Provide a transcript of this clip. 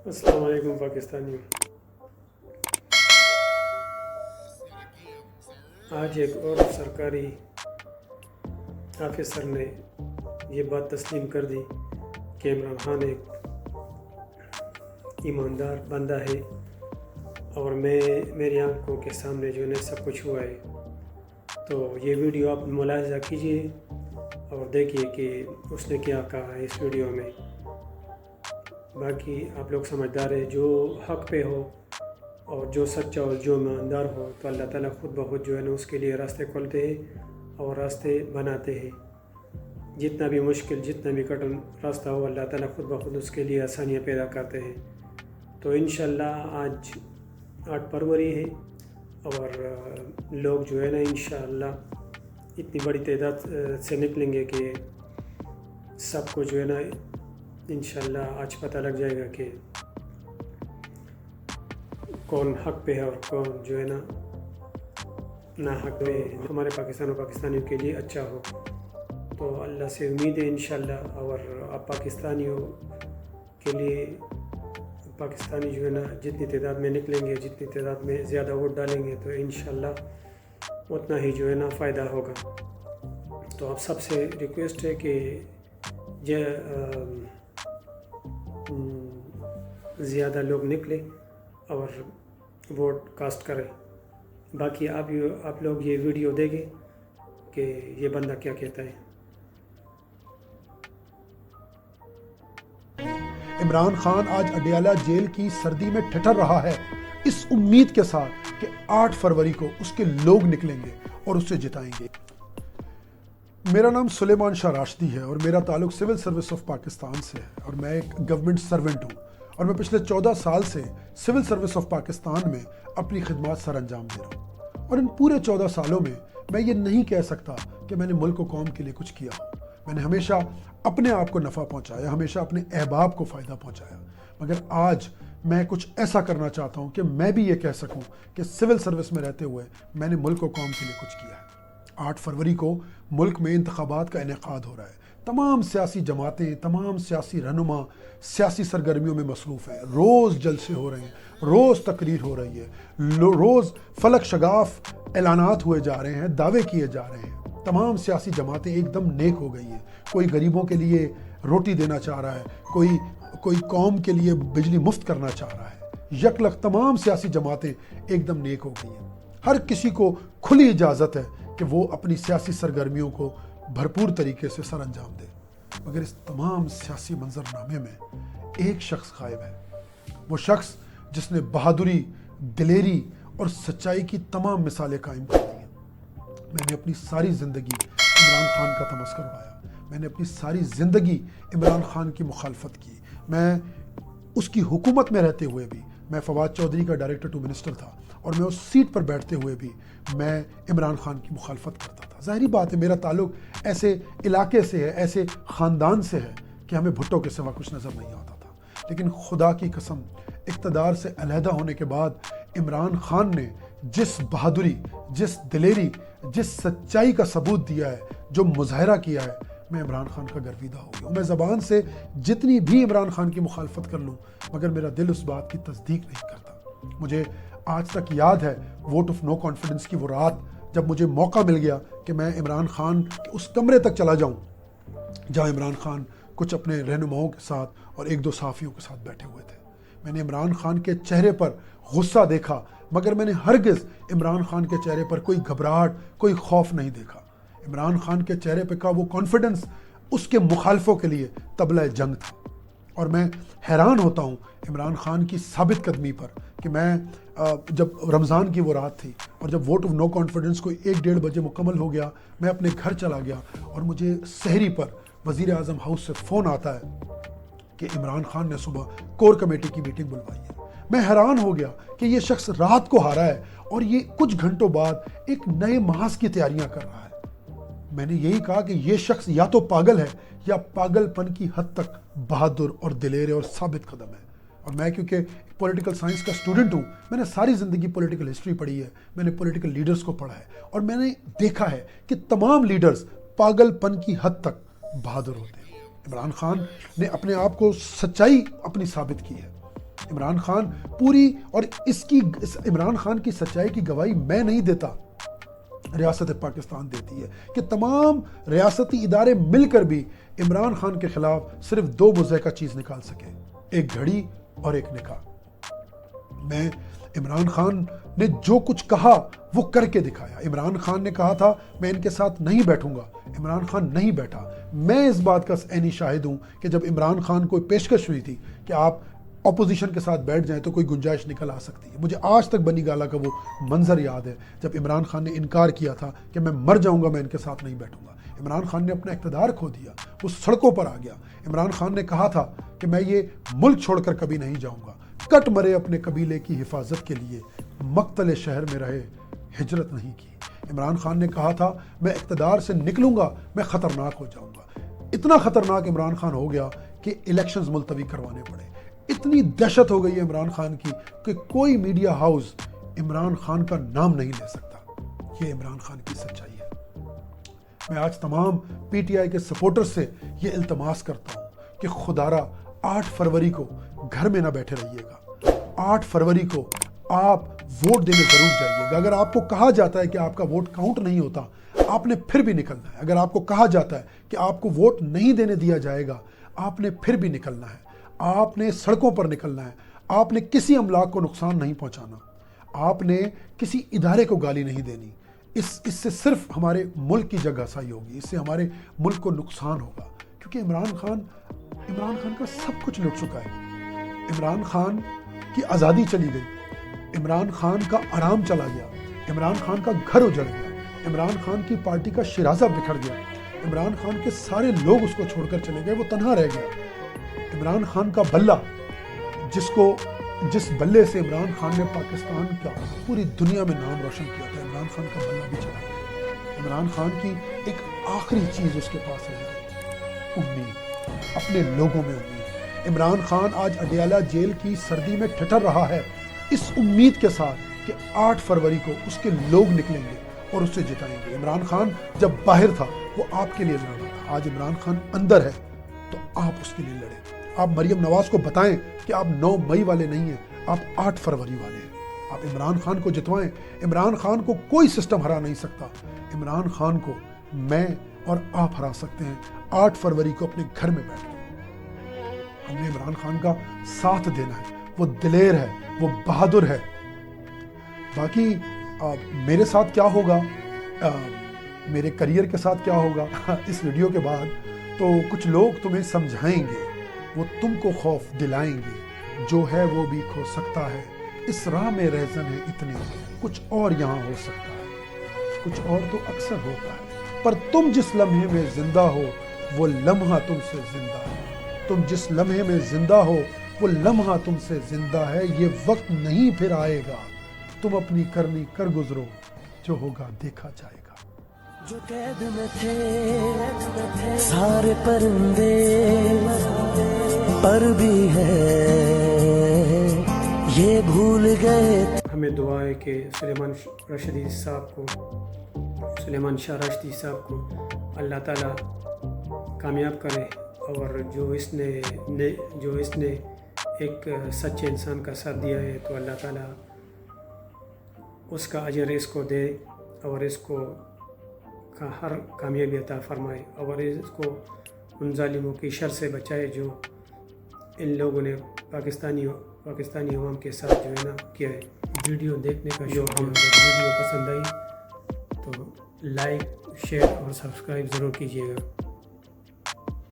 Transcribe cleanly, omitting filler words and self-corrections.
السلام علیکم پاکستانیوں۔ آج ایک اور سرکاری آفیسر نے یہ بات تسلیم کر دی کہ عمران خان ایک ایماندار بندہ ہے، اور میری آنکھوں کے سامنے جو ہے سب کچھ ہوا ہے۔ تو یہ ویڈیو آپ ملاحظہ کیجئے اور دیکھیے کہ اس نے کیا کہا ہے اس ویڈیو میں۔ باقی آپ لوگ سمجھدار ہے، جو حق پہ ہو اور جو سچا اور جو ایماندار ہو تو اللہ تعالیٰ خود بخود جو ہے نا اس کے لیے راستے کھولتے ہیں اور راستے بناتے ہیں۔ جتنا بھی مشکل، جتنا بھی کٹن راستہ ہو، اللہ تعالیٰ خود بخود اس کے لیے آسانیاں پیدا کرتے ہیں۔ تو انشاءاللہ آج 8 فروری ہے اور لوگ جو ہے نا انشاءاللہ اتنی بڑی تعداد سے نکلیں گے کہ سب کو جو ہے نا انشاءاللہ آج پتہ لگ جائے گا کہ کون حق پہ ہے اور کون جو ہے نا حق پہ ہے۔ ہمارے پاکستان و پاکستانیوں کے لیے اچھا ہو، تو اللہ سے امید ہے انشاءاللہ۔ اور آپ پاکستانیوں کے لیے، پاکستانی جو ہے نا جتنی تعداد میں نکلیں گے، جتنی تعداد میں زیادہ ووٹ ڈالیں گے تو انشاءاللہ اتنا ہی جو ہے نا فائدہ ہوگا۔ تو آپ سب سے ریکویسٹ ہے کہ زیادہ لوگ نکلیں اور ووٹ کاسٹ کریں۔ باقی آپ لوگ یہ ویڈیو دیکھیں کہ یہ بندہ کیا کہتا ہے۔ عمران خان آج اڈیالہ جیل کی سردی میں ٹھٹر رہا ہے، اس امید کے ساتھ کہ 8 فروری کو اس کے لوگ نکلیں گے اور اسے جتائیں گے۔ میرا نام سلیمان شاہ راشدی ہے اور میرا تعلق سول سروس آف پاکستان سے ہے، اور میں ایک گورنمنٹ سرونٹ ہوں، اور میں پچھلے 14 سال سے سول سروس آف پاکستان میں اپنی خدمات سر انجام دے رہا ہوں۔ اور ان پورے 14 سالوں میں یہ نہیں کہہ سکتا کہ میں نے ملک و قوم کے لیے کچھ کیا ہو۔ میں نے ہمیشہ اپنے آپ کو نفع پہنچایا، ہمیشہ اپنے احباب کو فائدہ پہنچایا، مگر آج میں کچھ ایسا کرنا چاہتا ہوں کہ میں بھی یہ کہہ سکوں کہ سول سروس میں رہتے ہوئے میں نے ملک و قوم کے لیے کچھ کیا ہے۔ 8 فروری کو ملک میں انتخابات کا انعقاد ہو رہا ہے۔ تمام سیاسی جماعتیں، تمام سیاسی رہنما سیاسی سرگرمیوں میں مصروف ہیں، روز جلسے ہو رہے ہیں، روز تقریر ہو رہی ہے، روز فلک شگاف اعلانات ہوئے جا رہے ہیں، دعوے کیے جا رہے ہیں۔ تمام سیاسی جماعتیں ایک دم نیک ہو گئی ہیں۔ کوئی غریبوں کے لیے روٹی دینا چاہ رہا ہے، کوئی قوم کے لیے بجلی مفت کرنا چاہ رہا ہے۔ یکلخ تمام سیاسی جماعتیں ایک دم نیک ہو گئی ہیں۔ ہر کسی کو کھلی اجازت ہے کہ وہ اپنی سیاسی سرگرمیوں کو بھرپور طریقے سے سر انجام دے، مگر اس تمام سیاسی منظرنامے میں ایک شخص غائب ہے۔ وہ شخص جس نے بہادری، دلیری اور سچائی کی تمام مثالیں قائم کر دی ہیں۔ میں نے اپنی ساری زندگی عمران خان کا تمسخر اڑایا، میں نے اپنی ساری زندگی عمران خان کی مخالفت کی۔ میں اس کی حکومت میں رہتے ہوئے بھی، میں فواد چودھری کا ڈائریکٹر ٹو منسٹر تھا، اور میں اس سیٹ پر بیٹھتے ہوئے بھی میں عمران خان کی مخالفت کرتا تھا۔ ظاہری بات ہے، میرا تعلق ایسے علاقے سے ہے، ایسے خاندان سے ہے کہ ہمیں بھٹو کے سوا کچھ نظر نہیں آتا تھا۔ لیکن خدا کی قسم، اقتدار سے علیحدہ ہونے کے بعد عمران خان نے جس بہادری، جس دلیری، جس سچائی کا ثبوت دیا ہے، جو مظاہرہ کیا ہے، میں عمران خان کا گرویدہ ہو گیا ہوں۔ میں زبان سے جتنی بھی عمران خان کی مخالفت کر لوں، مگر میرا دل اس بات کی تصدیق نہیں کرتا۔ مجھے آج تک یاد ہے ووٹ آف نو کانفیڈنس کی وہ رات، جب مجھے موقع مل گیا کہ میں عمران خان کے اس کمرے تک چلا جاؤں جہاں عمران خان کچھ اپنے رہنماؤں کے ساتھ اور 1-2 صحافیوں کے ساتھ بیٹھے ہوئے تھے۔ میں نے عمران خان کے چہرے پر غصہ دیکھا، مگر میں نے ہرگز عمران خان کے چہرے پر کوئی گھبراہٹ، کوئی خوف نہیں دیکھا۔ عمران خان کے چہرے پہ کا وہ کانفیڈنس اس کے مخالفوں کے لیے طبلہ جنگ تھا۔ اور میں حیران ہوتا ہوں عمران خان کی ثابت قدمی پر کہ میں جب رمضان کی وہ رات تھی اور جب ووٹ آف نو کانفیڈنس کو 1-1:30 بجے مکمل ہو گیا، میں اپنے گھر چلا گیا اور مجھے سحری پر وزیر اعظم ہاؤس سے فون آتا ہے کہ عمران خان نے صبح کور کمیٹی کی میٹنگ بلوائی ہے۔ میں حیران ہو گیا کہ یہ شخص رات کو ہارا ہے اور یہ کچھ گھنٹوں بعد ایک نئے محاذ کی تیاریاں کر رہا ہے۔ میں نے یہی کہا کہ یہ شخص یا تو پاگل ہے یا پاگل پن کی حد تک بہادر اور دلیر اور ثابت قدم ہے۔ اور میں کیونکہ پولیٹیکل سائنس کا اسٹوڈنٹ ہوں، میں نے ساری زندگی پولیٹیکل ہسٹری پڑھی ہے، میں نے پولیٹیکل لیڈرز کو پڑھا ہے، اور میں نے دیکھا ہے کہ تمام لیڈرز پاگل پن کی حد تک بہادر ہوتے ہیں۔ عمران خان نے اپنے آپ کو سچائی اپنی ثابت کی ہے۔ عمران خان پوری اور اس عمران خان کی سچائی کی گواہی میں نہیں دیتا، ریاست پاکستان دیتی ہے کہ تمام ریاستی ادارے مل کر بھی عمران خان کے خلاف صرف 2 مضحکہ چیز نکال سکے، ایک گھڑی اور ایک نکاح۔ میں عمران خان نے جو کچھ کہا وہ کر کے دکھایا۔ عمران خان نے کہا تھا میں ان کے ساتھ نہیں بیٹھوں گا، عمران خان نہیں بیٹھا۔ میں اس بات کا عینی شاہد ہوں کہ جب عمران خان کو پیشکش ہوئی تھی کہ آپ اپوزیشن کے ساتھ بیٹھ جائیں تو کوئی گنجائش نکل آ سکتی ہے، مجھے آج تک بنی گالا کا وہ منظر یاد ہے جب عمران خان نے انکار کیا تھا کہ میں مر جاؤں گا، میں ان کے ساتھ نہیں بیٹھوں گا۔ عمران خان نے اپنا اقتدار کھو دیا، وہ سڑکوں پر آ گیا۔ عمران خان نے کہا تھا کہ میں یہ ملک چھوڑ کر کبھی نہیں جاؤں گا، کٹ مرے اپنے قبیلے کی حفاظت کے لیے، مقتل شہر میں رہے، ہجرت نہیں کی۔ عمران خان نے کہا تھا میں اقتدار سے نکلوں گا، میں خطرناک ہو جاؤں گا۔ اتنا خطرناک عمران خان ہو گیا کہ الیکشنز ملتوی کروانے پڑے۔ اتنی دہشت ہو گئی ہے عمران خان کی کہ کوئی میڈیا ہاؤس عمران خان کا نام نہیں لے سکتا۔ یہ عمران خان کی سچائی ہے۔ میں آج تمام پی ٹی آئی کے سپورٹر سے یہ التماس کرتا ہوں کہ خدارا 8 فروری کو گھر میں نہ بیٹھے رہیے گا۔ 8 فروری کو آپ ووٹ دینے ضرور جائیے گا۔ اگر آپ کو کہا جاتا ہے کہ آپ کا ووٹ کاؤنٹ نہیں ہوتا، آپ نے پھر بھی نکلنا ہے۔ اگر آپ کو کہا جاتا ہے کہ آپ کو ووٹ نہیں دینے دیا جائے گا، آپ نے پھر بھی نکلنا ہے۔ آپ نے سڑکوں پر نکلنا ہے۔ آپ نے کسی املاک کو نقصان نہیں پہنچانا۔ آپ نے کسی ادارے کو گالی نہیں دینی۔ اس سے صرف ہمارے ملک کی جگہ سائی ہوگی، اس سے ہمارے ملک کو نقصان ہوگا، کیونکہ عمران خان کا سب کچھ لٹ چکا ہے۔ عمران خان کی آزادی چلی گئی، عمران خان کا آرام چلا گیا، عمران خان کا گھر اجڑ گیا، عمران خان کی پارٹی کا شیرازہ بکھر گیا، عمران خان کے سارے لوگ اس کو چھوڑ کر چلے گئے، وہ تنہا رہ گیا۔ عمران خان کا بلہ، جس بلے سے عمران خان نے پاکستان کا پوری دنیا میں نام روشن کیا تھا، عمران خان کا بلہ بھی چلا گیا۔ عمران خان کی ایک آخری چیز اس کے پاس ہے، امید، اپنے لوگوں میں امید۔ عمران خان آج اڈیالہ جیل کی سردی میں ٹھٹر رہا ہے، اس امید کے ساتھ کہ 8 فروری کو اس کے لوگ نکلیں گے اور اسے جتائیں گے۔ عمران خان جب باہر تھا وہ آپ کے لیے لڑ رہا تھا، آج عمران خان اندر ہے تو آپ اس کے لیے لڑیں۔ آپ مریم نواز کو بتائیں کہ آپ 9 مئی والے نہیں ہیں، آپ 8 فروری والے ہیں۔ آپ عمران خان کو جتوائیں۔ عمران خان کو کوئی سسٹم ہرا نہیں سکتا، عمران خان کو میں اور آپ ہرا سکتے ہیں 8 فروری کو اپنے گھر میں بیٹھ کے۔ ہم نے عمران خان کا ساتھ دینا ہے، وہ دلیر ہے، وہ بہادر ہے۔ باقی میرے ساتھ کیا ہوگا، میرے کریئر کے ساتھ کیا ہوگا اس ویڈیو کے بعد، تو کچھ لوگ تمہیں سمجھائیں گے، وہ تم کو خوف دلائیں گے، جو ہے وہ بھی کھو سکتا ہے، اس راہ میں رہزن ہے اتنے، کچھ اور یہاں ہو سکتا ہے، کچھ اور تو اکثر ہوتا ہے، پر تم جس لمحے میں زندہ ہو وہ لمحہ تم سے زندہ ہے، تم جس لمحے میں زندہ ہو وہ لمحہ تم سے زندہ ہے، یہ وقت نہیں پھر آئے گا، تم اپنی کرنی کر گزرو، جو ہوگا دیکھا جائے گا۔ جو قید میں تھے سارے پرندے، پر بھی ہے یہ بھول گئے۔ ہمیں دعا ہے کہ سلیمان شاہ راشدی صاحب کو اللہ تعالیٰ کامیاب کرے، اور جو اس نے ایک سچے انسان کا ساتھ دیا ہے تو اللہ تعالیٰ اس کا اجر اس کو دے، اور اس کو ہر کامیابی عطا فرمائے، اور اس کو ان ظالموں کی شر سے بچائے جو ان لوگوں نے پاکستانی عوام کے ساتھ جو ہے نا کیا ہے۔ ویڈیو دیکھنے کا شوق، ویڈیو پسند آئی تو لائک، شیئر اور سبسکرائب ضرور کیجیے گا۔